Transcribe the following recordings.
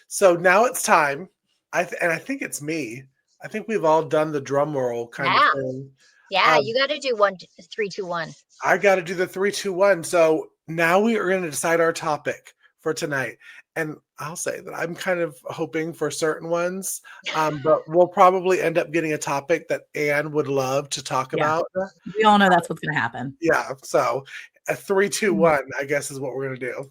So now it's time. I think it's me. I think we've all done the drum roll kind of Yeah. thing. Yeah, you got to do 3, 2, 1. I got to do the 3, 2, 1. So now we are going to decide our topic for tonight. And I'll say that I'm kind of hoping for certain ones, but we'll probably end up getting a topic that Anne would love to talk about. We all know that's what's going to happen. Yeah. So a 3, 2, 1, I guess, is what we're going to do.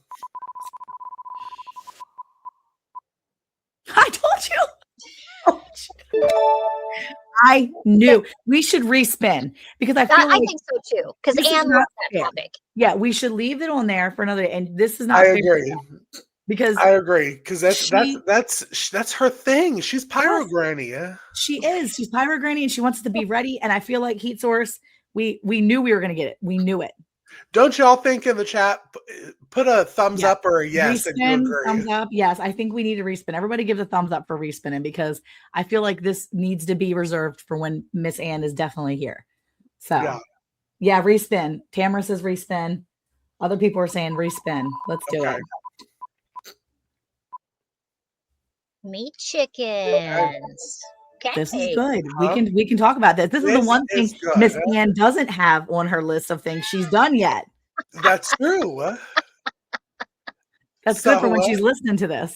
I told you. I knew we should respin because I feel I think so too. Because Anne loves that topic. Yeah, we should leave it on there for another day. And this is not. I agree. Because I agree. Because that's her thing. She's Pyro Granny. Yeah. She is. She's Pyro Granny, and she wants to be ready. And I feel like Heat Source. We knew we were going to get it. We knew it. Don't y'all think in the chat, put a thumbs up or a yes if you agree. Thumbs up. Yes, I think we need to respin. Everybody give a thumbs up for respinning because I feel like this needs to be reserved for when Miss Anne is definitely here. So, yeah, respin. Tamara says respin. Other people are saying respin. Let's do it. Meat chickens. Okay. This is good. We can talk about this. This is the one thing Miss Anne doesn't have on her list of things she's done yet. That's true. That's good for when she's listening to this.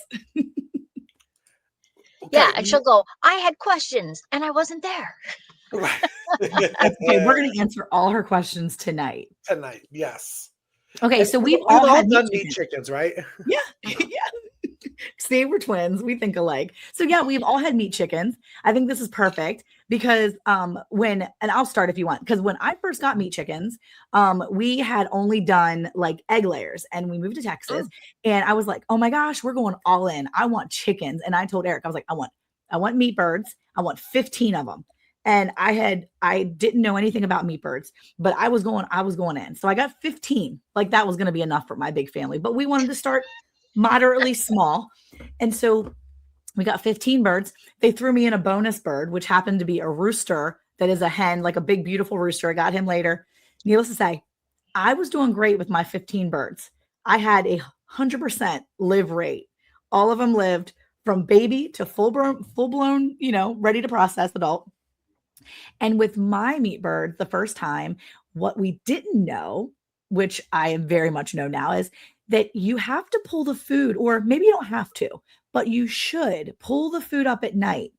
Yeah, and she'll go, I had questions and I wasn't there. Right. Okay, we're going to answer all her questions tonight. Tonight, yes. Okay, so we've all had done meat chickens, right? Yeah. See, we're twins. We think alike. So yeah, we've all had meat chickens. I think this is perfect because and I'll start if you want, because when I first got meat chickens, we had only done like egg layers and we moved to Texas and I was like, oh my gosh, we're going all in. I want chickens. And I told Eric, I was like, I want meat birds. I want 15 of them. And I didn't know anything about meat birds, but I was going in. So I got 15. Like that was going to be enough for my big family, but we wanted to start moderately small. And so we got 15 birds. They threw me in a bonus bird, which happened to be a rooster that is a hen, like a big, beautiful rooster. I got him later. Needless to say, I was doing great with my 15 birds. I had 100% live rate. All of them lived from baby to full blown, ready to process adult. And with my meat birds, the first time, what we didn't know, which I very much know now, is that you have to pull the food, or maybe you don't have to, but you should pull the food up at night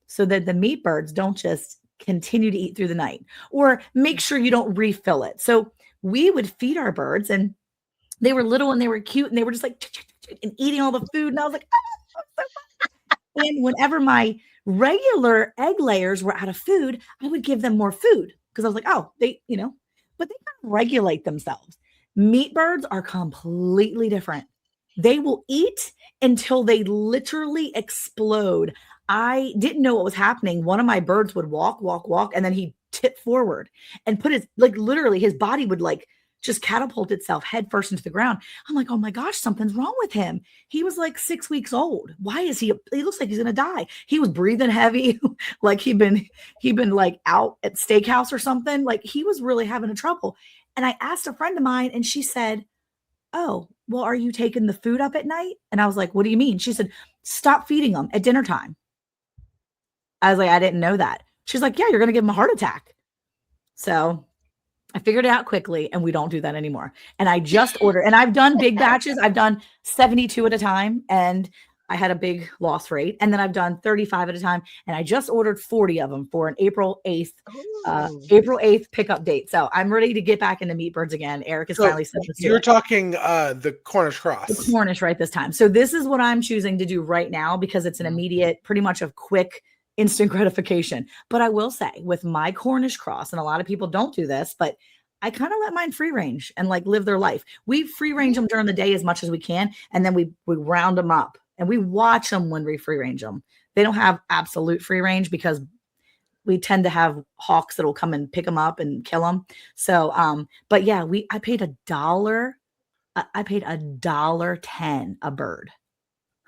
so that the meat birds don't just continue to eat through the night, or make sure you don't refill it. So we would feed our birds and they were little and they were cute and they were just like and eating all the food. And I was like, and whenever my regular egg layers were out of food, I would give them more food because I was like, but they kind of regulate themselves. Meat birds are completely different. They will eat until they literally explode. I didn't know what was happening. One of my birds would walk, and then he'd tip forward and put literally his body would just catapult itself head first into the ground. I'm like, oh my gosh, something's wrong with him. He was like 6 weeks old. Why is he looks like he's going to die. He was breathing heavy. Like he'd been like out at steakhouse or something. Like he was really having a trouble. And I asked a friend of mine and she said, oh, well, are you taking the food up at night? And I was like, what do you mean? She said, stop feeding them at dinner time. I was like, I didn't know that. She's like, yeah, you're going to give them a heart attack. So I figured it out quickly and we don't do that anymore. And I just ordered, and I've done big batches. I've done 72 at a time and I had a big loss rate. And then I've done 35 at a time. And I just ordered 40 of them for an April 8th pickup date. So I'm ready to get back into meat birds again. Eric has finally said this. You're talking the Cornish Cross. The Cornish right this time. So this is what I'm choosing to do right now because it's an immediate, pretty much a quick instant gratification. But I will say with my Cornish Cross, and a lot of people don't do this, but I kind of let mine free range and live their life. We free range them during the day as much as we can. And then we round them up and we watch them when we free range them. They don't have absolute free range because we tend to have hawks that'll come and pick them up and kill them. So, but yeah, I paid $1. I paid $1.10 a bird.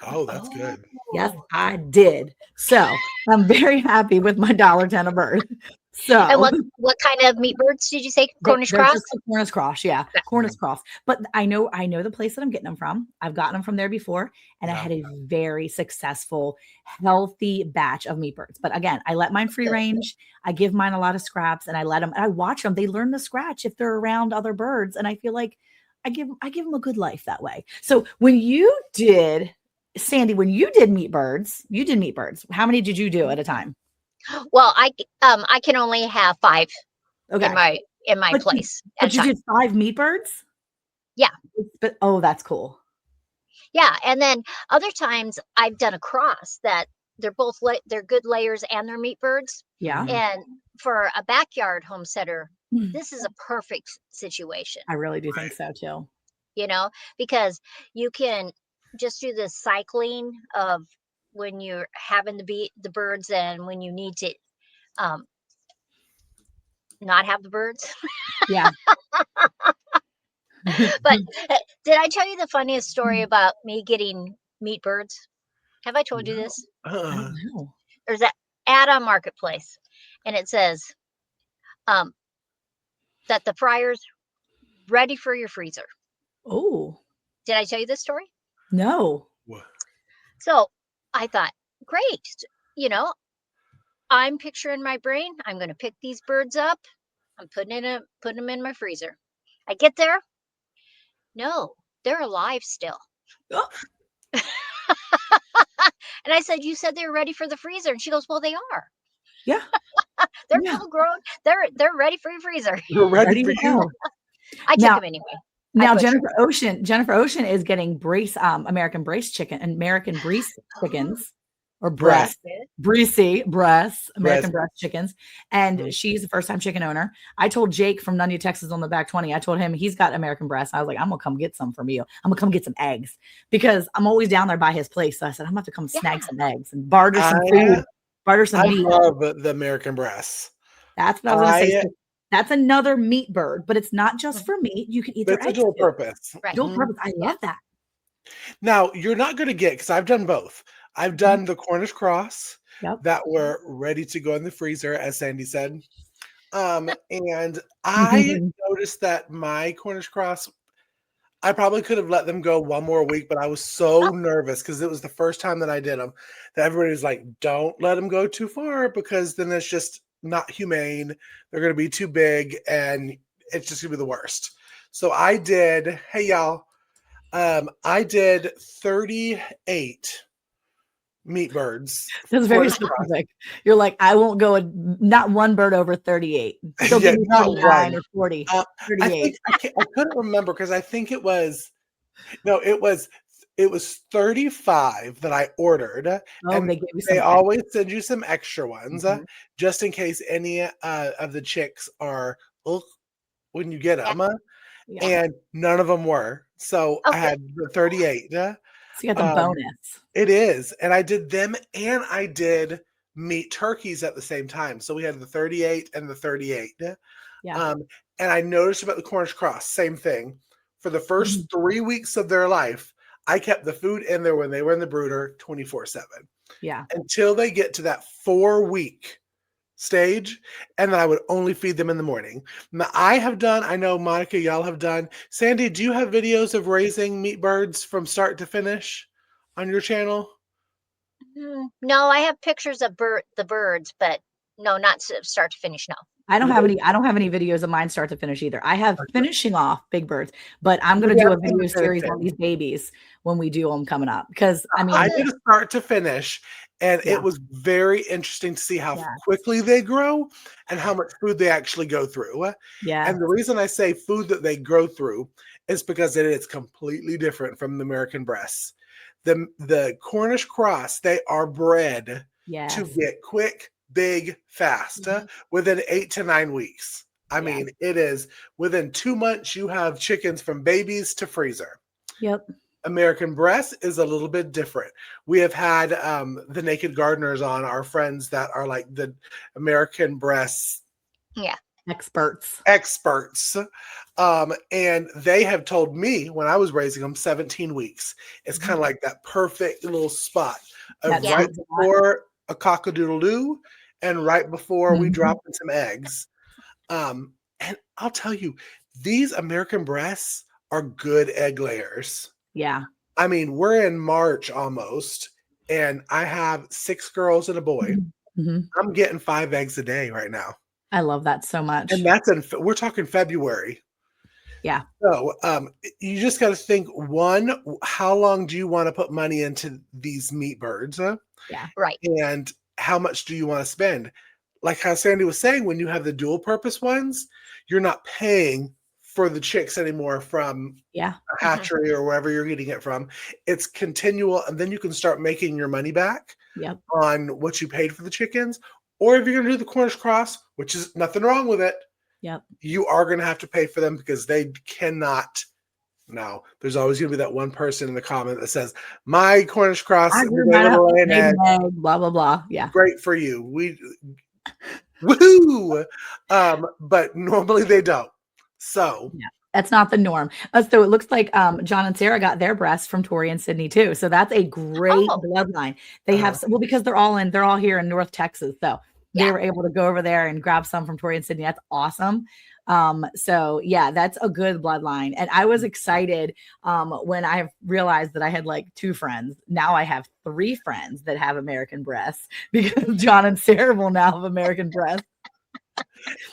Oh, that's good. Yes, I did. So I'm very happy with my $1.10 a bird. So And what kind of meat birds did you say? Cornish they're Cross? just the Cornish Cross, yeah, Okay. Cornish Cross. But I know the place that I'm getting them from. I've gotten them from there before, and I Yeah. had a very successful, healthy batch of meat birds. But again, I let mine free Good. range. I give mine a lot of scraps, and I let them. And I watch them. They learn to scratch if they're around other birds, and I feel like I give them a good life that way. So when you did, Sandy, when you did meat birds, How many did you do at a time? Well, I can only have 5 Okay, in my but place but at a you time. did 5 meat birds. Yeah. But oh, that's cool. Yeah, and then other times I've done a cross that they're both they're good layers and they're meat birds. Yeah. And for a backyard homesteader, Mm. this is a perfect situation, I really do think so too. because you can just do the cycling of when you're having the birds and when you need to um, not have the birds. Yeah. But did I tell you the funniest story about me getting meat birds? Have I told you this? I Uh, don't know. There's that ad on Marketplace, and it says um, that the fryer's ready for your freezer. Oh, Did I tell you this story? no. So I thought, great, you know, I'm picturing my brain. I'm going to pick these birds up. I'm putting them in my freezer. I get there. No, they're alive still. Oh, And I said, you said they were ready for the freezer. And she goes, well, they are. yeah. They're Yeah. full grown. They're ready for your freezer. We're ready Ready for to you. go. I took Now- them anyway. Now butchered Jennifer Ocean is getting American breast chickens or Breast. breast, American Breast. breast chickens. And Mhm. she's a first time chicken owner. I told Jake from Nunya, Texas on the back 20, I told him he's got American breast. I was like, I'm gonna come get some from you. I'm gonna come get some eggs because I'm always down there by his place. So I said, I'm gonna have to come snag Yeah. some eggs and barter some I- food, barter some I meat. love the American breasts. That's what I was gonna say. I- So that's another meat bird, but it's not just for meat. You can eat their It's a eggs dual too. purpose. Right. Dual Mhm. purpose. I love that. Now, you're not going to get, because I've done both. I've done the Cornish Cross Yep. that were ready to go in the freezer, as Sandy said. And I noticed that my Cornish Cross, I probably could have let them go one more week, but I was so nervous because it was the first time that I did them that everybody was like, don't let them go too far because then it's just not humane. They're going to be too big and it's just going to be the worst. So I did, hey, y'all. I did 38 meat birds. That's very Cornish Cross. specific. You're like, I won't go not one bird over 38. Still Yeah, give me not 29 one. or 40, I 38. think I couldn't remember because I think it was 35 that I ordered, Oh, and they gave you they some. always send you some extra ones Mhm. just in case any of the chicks are when you get them, Yeah. and none of them were. So I Okay. had the 38. So you got the um, bonus. It is, and I did them, and I did meat turkeys at the same time. So we had the 38 and the 38. Yeah. And I noticed about the Cornish Cross, same thing. For the first Mhm. 3 weeks of their life, I kept the food in there when they were in the brooder 24/7 Yeah. until they get to that 4-week stage, and then I would only feed them in the morning. Now, I know Monica, y'all have done. Sandy, do you have videos of raising meat birds from start to finish on your channel? No, I have pictures of the birds, but no, not start to finish. No. I don't have any videos of mine start to finish either. I have finishing off big birds, but I'm going to Maybe do a I've seen video the series on finishing. these babies when we do them coming up because I mean, I did a start to finish, and Yeah. it was very interesting to see how Yeah. quickly they grow and how much food they actually go through. yeah, And the reason I say food that they grow through is because it is completely different from the American breasts. The Cornish Cross, they are bred yes. to get quick, big, fast Mhm. within 8 to 9 weeks. I Yeah. mean, it is within 2 months, you have chickens from babies to freezer. Yep. American breast is a little bit different. We have had the naked gardeners on, our friends that are like the American breasts Experts. experts. And they have told me when I was raising them 17 weeks, it's kind of like that perfect little spot of That right sweet spot. before a cock-a-doodle-doo and right before we Mhm. drop in some eggs. And I'll tell you, these American breasts are good egg layers. Yeah. I mean, we're in March almost, and I have 6 girls and a boy. Mhm. I'm getting 5 eggs a day right now, I love that so and much. that's we're talking February. Yeah. So, you just gotta think, 1, how long do you wanna put money into these meat birds? Yeah. Right. And how much do you wanna spend? Like how Sandy was saying, when you have the dual purpose ones, you're not paying for the chicks anymore from Yeah. a Mhm. hatchery or wherever you're getting it from. It's continual, and then you can start making your money back Yep. on what you paid for the chickens. Or if you're gonna do the Cornish Cross, which is nothing wrong with it, Yep. you are gonna have to pay for them because they cannot. Now, there's always gonna be that one person in the comment that says, "My Cornish Cross I was grew mine able up, to lay an laid egg. an egg, blah, blah, blah. Yeah. Great for you. We woohoo!" But normally they don't. So Yeah. That's not the norm. So it looks like John and Sarah got their breasts from Tori and Sydney too. So that's a great Oh, bloodline. They have uh, well because they're all here in North Texas. So they yeah. were able to go over there and grab some from Tori and Sydney. That's awesome. So yeah, that's a good bloodline. And I was excited when I realized that I had like 2 friends. Now I have 3 friends that have American breasts because John and Sarah will now have American breasts.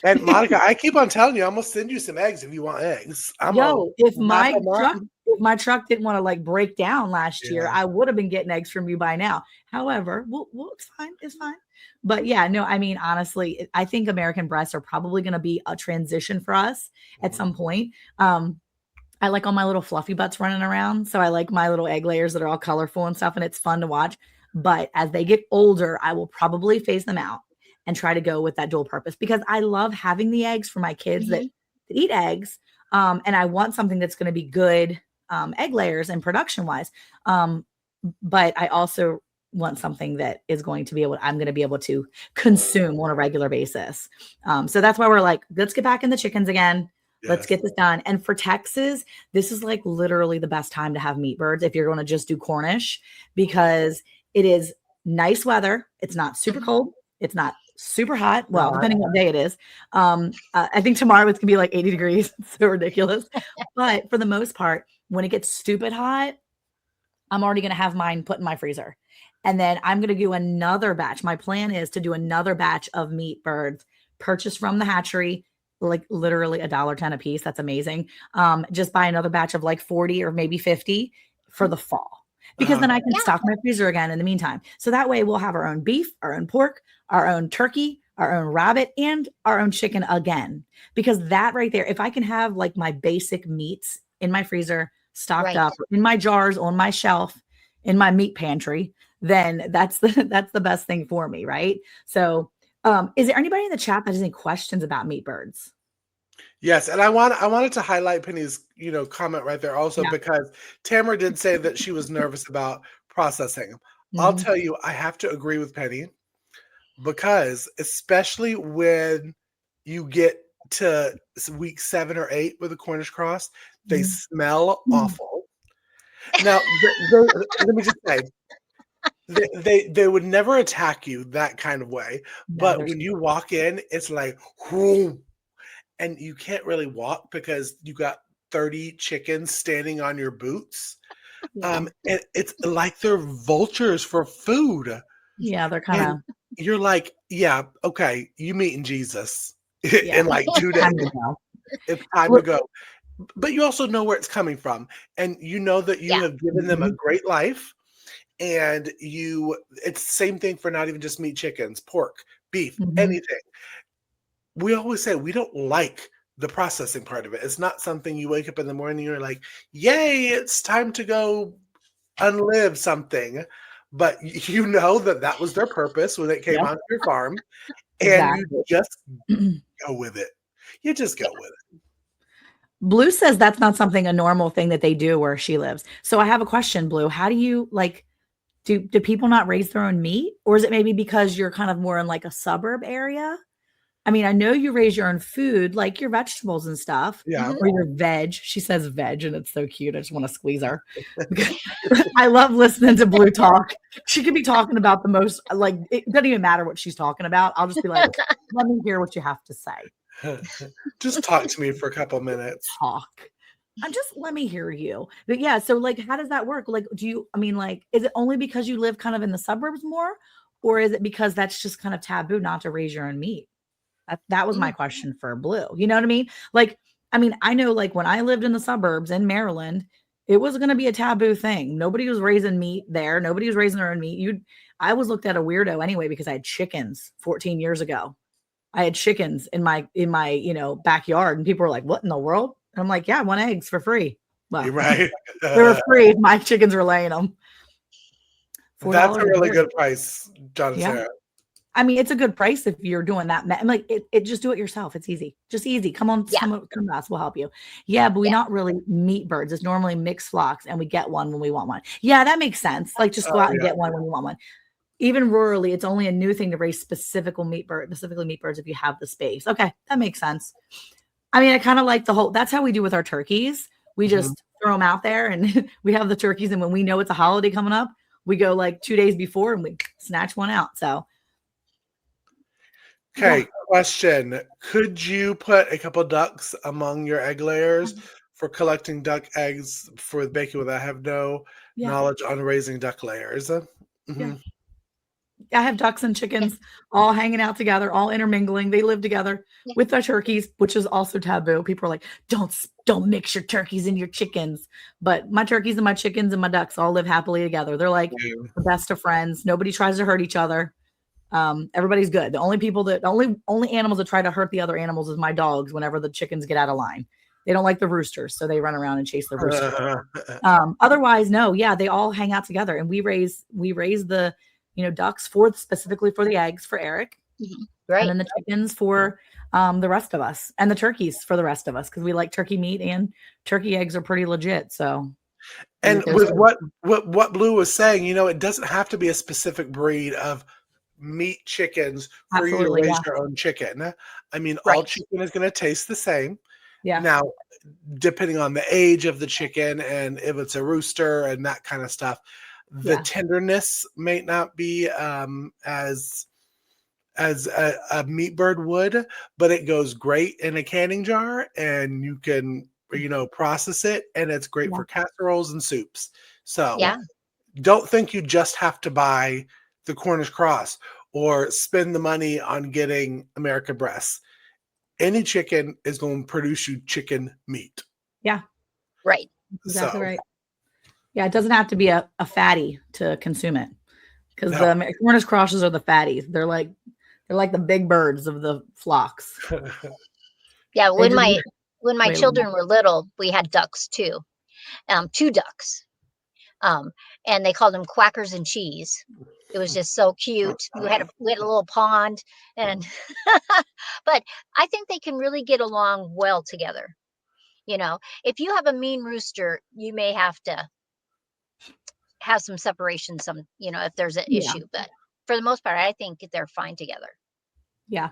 and Monica, I keep on telling you, I'm gonna send you some eggs if you want eggs. I'm gonna Yo, if wrap my them up. truck didn't want to like break down last year, Yeah. I would have been getting eggs from you by now. However, it's fine. It's fine. But yeah, no, I mean, honestly, I think American breasts are probably going to be a transition for us at some point. I like all my little fluffy butts running around. So I like my little egg layers that are all colorful and stuff, and it's fun to watch. But as they get older, I will probably phase them out and try to go with that dual purpose because I love having the eggs for my kids that Mhm. eat eggs. And I want something that's going to be good egg layers and production wise. But I also want something that is going to be I'm going to be able to consume on a regular basis. So that's why we're like, let's get back in the chickens again. Let's Yes. get this done. And for Texas, this is like literally the best time to have meat birds if you're going to just do Cornish because it is nice weather. It's not super Mhm. cold. It's not super hot. Well, Hot. depending what day it is. I think tomorrow it's gonna be like 80 degrees. It's so ridiculous. But for the most part, when it gets stupid hot, I'm already gonna have mine put in my freezer. And then I'm gonna do another batch. My plan is to do another batch of meat birds purchased from the hatchery, like literally $1.10 a piece. That's amazing. Just buy another batch of like 40 or maybe 50 for the fall. Because Uh-huh. then I can Yeah. stock my freezer again in the meantime. So that way we'll have our own beef, our own pork, our own turkey, our own rabbit, and our own chicken again. Because that right there, if I can have like my basic meats in my freezer, stocked Right. up in my jars on my shelf in my meat pantry, then that's the best thing for me, right? So, is there anybody in the chat that has any questions about meat birds? Yes, and I wanted to highlight Penny's, comment right there also Yeah. because Tamara did say that she was nervous about processing. I'll Mhm. tell you, I have to agree with Penny because especially when you get to week 7 or 8 with the Cornish Cross, they Mhm. smell Mhm. awful. Now, let me just say, they would never attack you that kind of way, No, but there's when you walk in, it's like, whoom, and you can't really walk because you got 30 chickens standing on your boots. yeah. And it's like they're vultures for food. Yeah, they're And kinda you're like, yeah, okay, you meeting Jesus yeah, in like 2 days. time to go. It's time to Look go. But you also know where it's coming from. And you know that you Yeah. have given them a Mhm. great life. And it's the same thing for not even just meat chickens, pork, beef, Mhm. anything. We always say we don't like the processing part of it. It's not something you wake up in the morning and you're like, yay, it's time to go unlive something. But you know that that was their purpose when it came Yep, onto your farm, and you exactly. just go with it. You just go with it. Blue says that's not something a normal thing that they do where she lives. So I have a question, Blue. How do you like do people not raise their own meat? Or is it maybe because you're kind of more in like a suburb area? I mean, I know you raise your own food, like your vegetables and stuff, Yeah. or your veg. She says veg, and it's so cute. I just want to squeeze her. I love listening to Blue talk. She could be talking about the most, like, it doesn't even matter what she's talking about. I'll just be like, let me hear what you have to say. Just talk to me for a couple minutes. Talk. I'm just let me hear you. But yeah, so like, how does that work? Like, I mean, like, is it only because you live kind of in the suburbs more, or is it because that's just kind of taboo not to raise your own meat? That was my question for Blue. You know what I mean? Like, I mean, I know like when I lived in the suburbs in Maryland, it was going to be a taboo thing. Nobody was raising meat there. Nobody was raising their own meat. I was looked at a weirdo anyway because I had chickens 14 years ago. I had chickens in my backyard, and people were like, "What in the world?" And I'm like, "Yeah, I want eggs for free." Well, You're right. they were free. My chickens were laying them. That's a really good price, John and Yeah. Sarah. I mean, it's a good price if you're doing that. I'm like, it just do it yourself. It's easy. Just easy. Come on, come to us. We'll help you. Yeah, but we not really meet birds. It's normally mixed flocks, and we get one when we want one. Yeah, that makes sense. Like, just go out and get one when you want one. Even rurally, it's only a new thing to raise specifically meat birds if you have the space. Okay, that makes sense. I mean, I kind of like that's how we do with our turkeys. We just throw them out there, and we have the turkeys. And when we know it's a holiday coming up, we go like 2 days before and we snatch one out. So. Okay, question. Could you put a couple ducks among your egg layers for collecting duck eggs for baking with? I have no knowledge on raising duck layers. Yeah. I have ducks and chickens all hanging out together, all intermingling. They live together with their turkeys, which is also taboo. People are like, don't mix your turkeys and your chickens. But my turkeys and my chickens and my ducks all live happily together. They're like the best of friends. Nobody tries to hurt each other. Everybody's good. The only animals that try to hurt the other animals is my dogs whenever the chickens get out of line. They don't like the roosters, so they run around and chase the roosters. Otherwise, no, they all hang out together, and we raise the ducks specifically for the eggs for Eric, right, and then the chickens for the rest of us, and the turkeys for the rest of us because we like turkey meat, and turkey eggs are pretty legit. So, and with what Blue was saying, it doesn't have to be a specific breed of meat chickens for you to raise your own chicken. I mean, all chicken is going to taste the same. Yeah. Now, depending on the age of the chicken and if it's a rooster and that kind of stuff, the tenderness may not be as a meat bird would, but it goes great in a canning jar, and you can process it, and it's great for casseroles and soups. So don't think you just have to buy the Cornish Cross or spend the money on getting American breasts. Any chicken is going to produce you chicken meat. Yeah. Right. Exactly right. Yeah, it doesn't have to be a fatty to consume it, because the Cornish Crosses are the fatties. They're like the big birds of the flocks. Yeah, when my children were little, we had ducks too, 2 ducks, and they called them Quackers and Cheese. It was just so cute. We had a little pond, and but I think they can really get along well together. If you have a mean rooster, you may have to have some separation, if there's an issue, but for the most part, I think they're fine together. Yeah.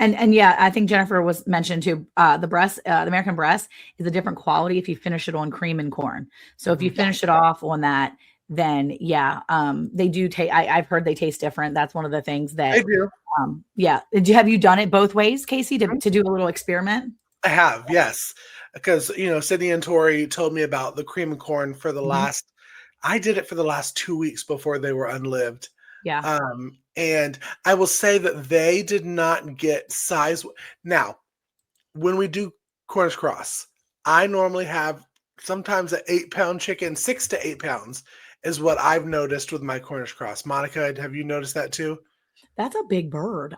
And I think Jennifer was mentioned too. The breast, the American breast is a different quality if you finish it on cream and corn. So if you finish it off on that, then they do taste. I've heard they taste different. That's one of the things that I do. Have you done it both ways, Casey, to do a little experiment? I have, yes, because Sydney and Tori told me about the cream and corn for the last. I did it for the last 2 weeks before they were unlived. Yeah. And I will say that they did not get size. Now, when we do Cornish Cross, I normally have sometimes an 8-pound chicken. 6 to 8 pounds is what I've noticed with my Cornish Cross. Monica, have you noticed that too? That's a big bird.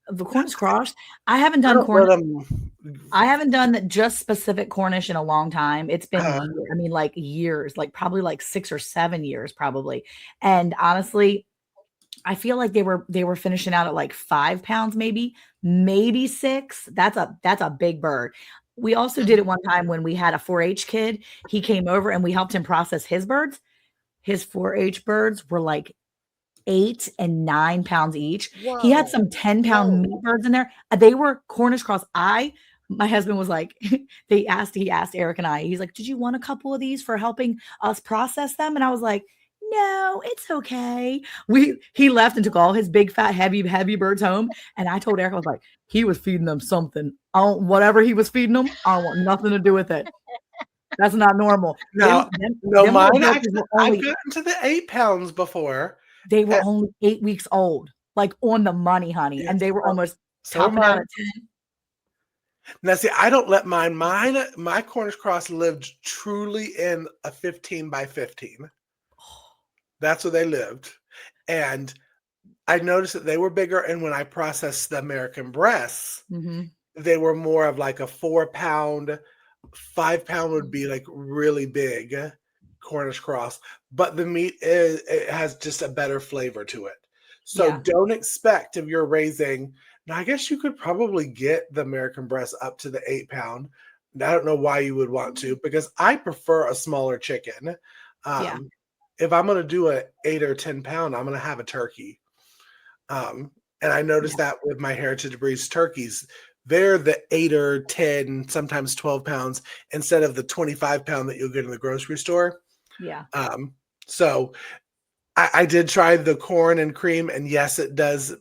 The Cornish Cross, I haven't done Cornish. I haven't done just specific Cornish in a long time. It's been, years, like probably like 6 or 7 years probably. And honestly, I feel like they were finishing out at like 5 pounds, maybe 6. That's a big bird. We also did it one time when we had a 4-H kid. He came over and we helped him process his birds. His 4-H birds were like 8 and 9 pounds each. He had Whoa. some 10-pound Whoa. meat birds in there. They were Cornish Cross. My husband was like, he asked Eric and I, he's like, did you want a couple of these for helping us process them? And I was like, no, it's okay. He left and took all his big, fat, heavy birds home. And I told Eric, I was like, he was feeding them something. Whatever he was feeding them, I don't want nothing to do with it. That's not normal. No, Them no, little mine birds actually, were I've only gotten to the 8 pounds before. they were And only 8 weeks old, like on the money, honey. yeah, And they were almost so are topping out mine. at 10. Now, see, I don't let my Cornish Cross lived truly in a 15 by 15. That's where they lived. And I noticed that they were bigger. And when I processed the American breasts, Mm-hmm. they were more of like a 4 pound, 5 pound would be like really big Cornish Cross. But the meat it has just a better flavor to it. So Yeah. don't expect if you're raising. Now, I guess you could probably get the American breast up to the 8 pound. I don't know why you would want to, because I prefer a smaller chicken. Yeah. If I'm going to do a 8 or 10 pound, I'm going to have a turkey. And I noticed Yeah. that with my Heritage Breeds turkeys, they're the 8 or 10, sometimes 12 pounds instead of the 25 pound that you'll get in the grocery store. Yeah. So I did try the corn and cream, and yes, it does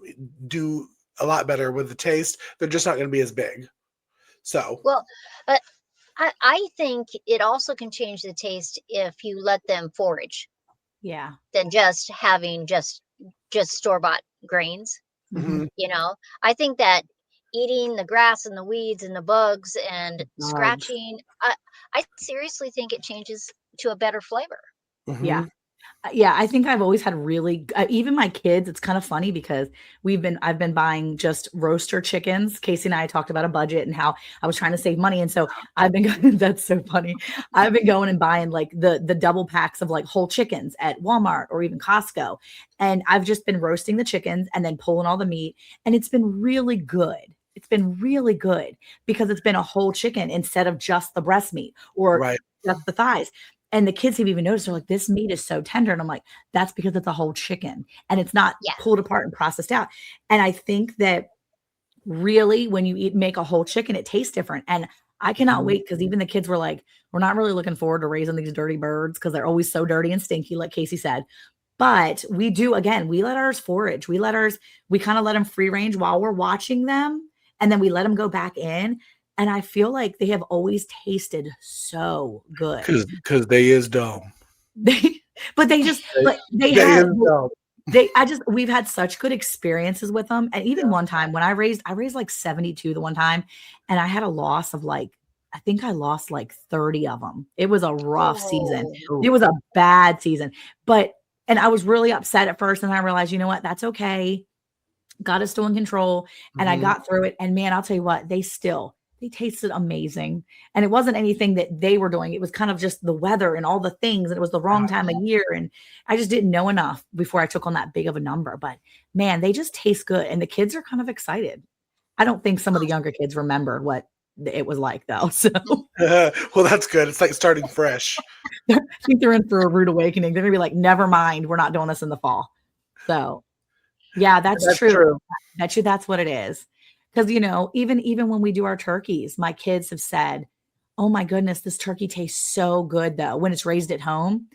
do a lot better with the taste. They're just not going to be as big. So Well, I think it also can change the taste if you let them forage Yeah. than just having just store-bought grains. Mm-hmm. mhm. I think that eating the grass and the weeds and the bugs and Bugs. scratching, I seriously think it changes to a better flavor. Yeah. Mhm. Yeah, I think I've always had really even my kids, it's kind of funny because I've been buying just roaster chickens. Casey and I talked about a budget and how I was trying to save money. And so I've been going, that's so funny. I've been going and buying like the double packs of like whole chickens at Walmart or even Costco. And I've just been roasting the chickens and then pulling all the meat. And it's been really good. It's been really good because it's been a whole chicken instead of just the breast meat or Right. just the thighs. And the kids have even noticed, they're like, this meat is so tender. And I'm like, that's because it's a whole chicken and it's not Yeah. pulled apart and processed out. And I think that really when you make a whole chicken, it tastes different. And I cannot Mhm. wait because even the kids were like, we're not really looking forward to raising these dirty birds because they're always so dirty and stinky, like Casey said. But we do, again, we let ours forage. We kind of let them free range while we're watching them. And then we let them go back in. And I feel like they have always tasted so good. Because they is dumb. They, but they just, but they They had, is dumb. we've had such good experiences with them. And even one time when I raised like 72 the one time, and I had a loss of like, I think I lost like 30 of them. It was a rough season. Oh, It was a bad season, and I was really upset at first. And I realized, you know what? That's okay. God is still in control. And I Mhm. got through it. And man, I'll tell you what, they tasted amazing. And it wasn't anything that they were doing. It was kind of just the weather and all the things. And it was the wrong time of year. And I just didn't know enough before I took on that big of a number. But man, they just taste good. And the kids are kind of excited. I don't think some of the younger kids remember what it was like though. So Well, that's good. It's like starting fresh. I think they're in for a rude awakening. They're gonna be like, never mind, we're not doing this in the fall. So yeah, that's That's true. true. That's what it is. Because even when we do our turkeys, my kids have said, "Oh my goodness, this turkey tastes so good though when it's raised at home."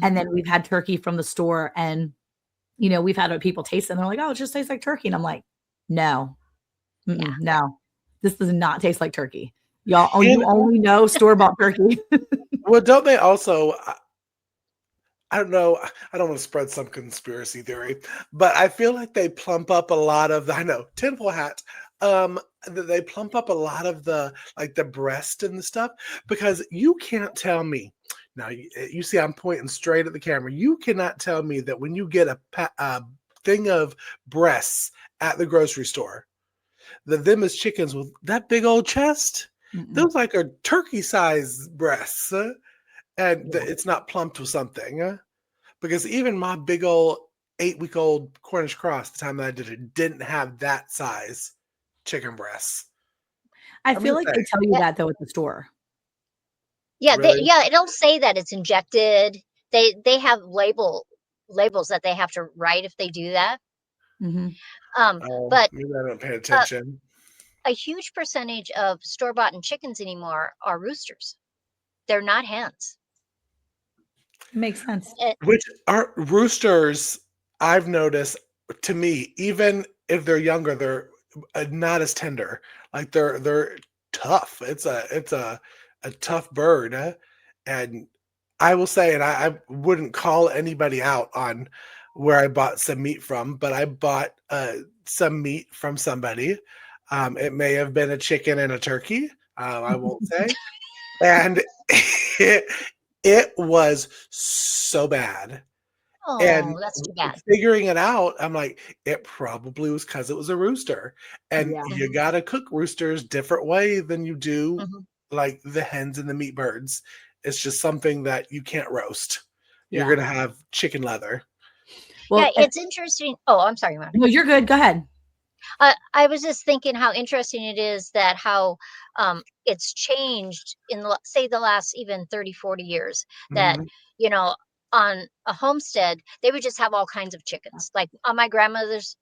And then we've had turkey from the store, and we've had people taste it, and they're like, "Oh, it just tastes like turkey." And I'm like, "No, yeah. no, this does not taste like turkey, y'all. Oh, And you only know store bought turkey." well, don't they also? I don't know. I don't want to spread some conspiracy theory, but I feel like they plump up a lot of I know tinfoil hat. They plump up a lot of the like the breast and the stuff because you can't tell me. Now you see, I'm pointing straight at the camera. You cannot tell me that when you get a thing of breasts at the grocery store, that them as chickens with that big old chest, Mm-mm. those like are turkey size breasts, and Yeah. it's not plumped with something. Because even my big old 8-week-old Cornish Cross, the time that I did it, didn't have that size chicken breasts. I I'm feel gonna like say, they tell you Yeah. that though at the store. Yeah, really? it'll say that it's injected. They have labels that they have to write if they do that. Mhm. Oh, But maybe I don't pay uh, attention. a huge percentage of store-bought chickens anymore are roosters. They're not hens. Makes sense. Eh, Which are roosters, I've noticed, to me, even if they're younger, they're not as tender. Like they're tough. It's a tough bird, and I will say, and I wouldn't call anybody out on where I bought some meat from, but I bought some meat from somebody. It may have been a chicken and a turkey. I won't say, and it, it was so bad. And oh, that's too bad. figuring it out, I'm like, it probably was because it was a rooster, and Yeah. you Mhm, gotta cook roosters different way than you do, mhm. like, the hens and the meat birds. It's just something that you can't roast. You're Yeah. gonna have chicken leather. Yeah, Well, and it's interesting. Oh, I'm sorry, Mom. no, you're good. Go ahead. I was just thinking how interesting it is that how it's changed in, say, the last even 30, 40 years. That, Mhm. you know, on a homestead, they would just have all kinds of chickens. Like on my grandmother's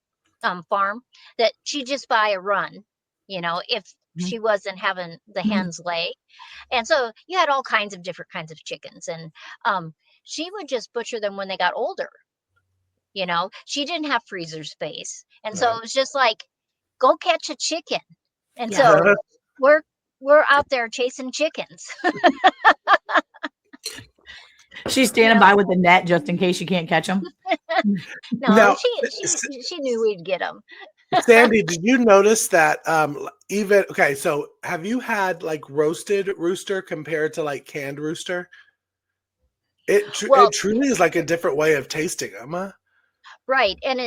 farm, that she'd just buy a run, if Mhm. she wasn't having the Mhm. hens lay. And so you had all kinds of different kinds of chickens. And she would just butcher them when they got older. She didn't have freezer space. And so Right. it was just like, go catch a chicken. And Yeah. so we're we're out there chasing chickens. She's you standing know. by with the net just in case you can't catch them. No, Now, she knew we'd get them. Sandy, did you notice that, even okay, so have you had, like, roasted rooster compared to, like, canned rooster? It Well, truly is like a different way of tasting 'em, huh? right, and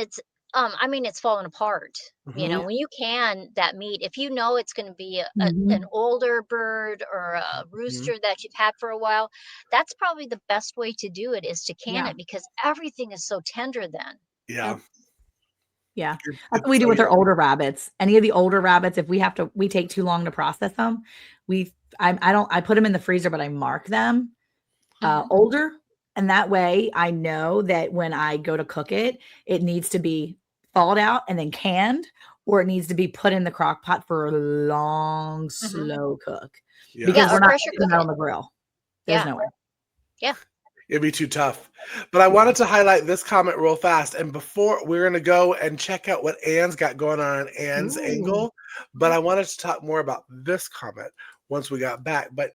I mean, it's falling apart. Mhm. When you can that meat, if you know it's going to be an Mhm. older bird or a Mhm. rooster that you've had for a while, that's probably the best way to do it, is to can Yeah. it, because everything is so tender then. Yeah. Yep. Yeah. That's what we It's do so with our yummy. older rabbits. Any of the older rabbits, if we take too long to process them, I put them in the freezer, but I mark them Mhm. older. And that way I know that when I go to cook it, it needs to be thawed out and then canned, or it needs to be put in the crock pot for a long, Mhm. slow cook Yeah, because Yeah, we're or not pressure putting cook that it. on the grill. There's Yeah, no way. yeah. it'd be too tough. But I Yeah. wanted to highlight this comment real fast, and before we're gonna go and check out what Anne's got going on Anne's Ooh. angle, but I wanted to talk more about this comment once we got back. But